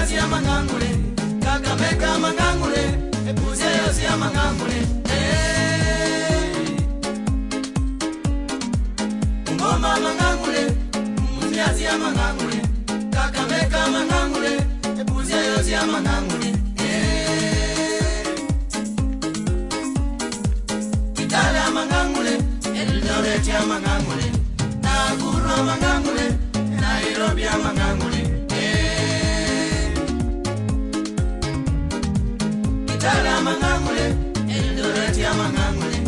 Mumias ya mangangule, Kakamega mangangule, Epuseos ya mangangule. Ngoma mangangule, Mumias ya mangangule, Kakamega mangangule, Epuseos ya mangangule. Kitala mangangule, Eldoret ya mangangule, Nakuru mangangule, Nairobi ya mangangule. Kitala mangangule, Eldoret ya mangangule,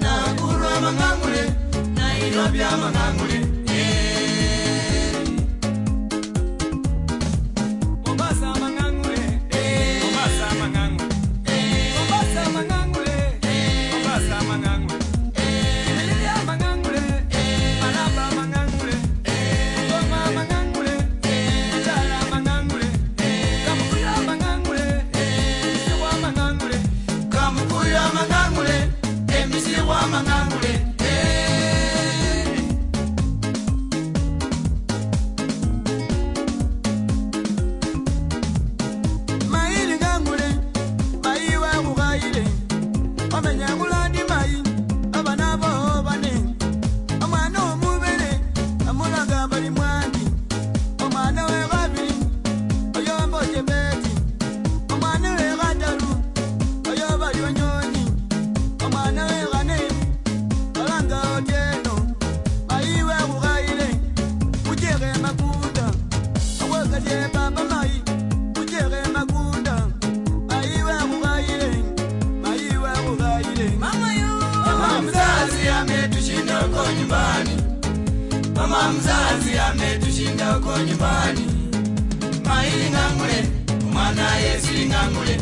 Nakuru mangangule, Nairobi ya mangangule. Mombasa mangangule, Mombasa mangangule, Mombasa mangangule, Mombasa mangangule, Emilia mangangule, Malaba mangangule, Ngoma mangangule, Kitala mangangule, Kamukuya mangangule, Misiwa mangangule, Kamukuya mangangule, Misiwa mangangule. Maili ngangule, baiwa kugaile, Amenyangula di mai, Abanabo bane, Amano mubele, Amulaga bali mwandi, Omano we gabi, Oyombo jebeti, Omano we gadaru, Oyoba yonyoni, Omano we gane, Olanga oteno, Baiwa kugaile, Ujere makuda, Awaka je baba mai, Ujere makuda, Baiwa kugaile, Baiwa kugaile. Mama mzazi ametushinda huko nyumbani, Mama mzazi ametushinda huko nyumbani. Maili ngangule, umwana Yesu ngangule,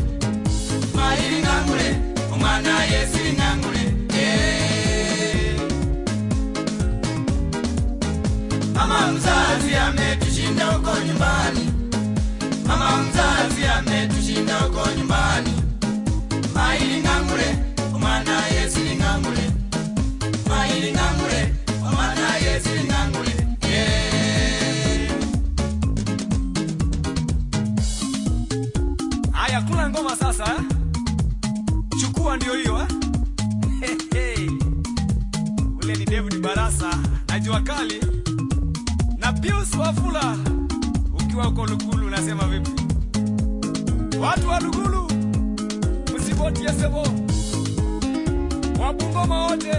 Maili ngangule, umwana Yesu ngangule. Mama mzazi ametushinda huko nyumbani, Mama mzazi ametushinda huko nyumbani. Maili ngangule, umwana Yesu ngangule, Maili ngangule, umwana Yesu ngangule. Aya, kula ngoma sasa eh? Chukua ndio hiyo eh? Ule ni David Barasa na Jua Kali na Pius Wafula. Ukiwa uko Lugulu unasema vipi? Watu wa Lugulu msiboti ya sebo, Wabungoma wote,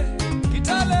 Kitale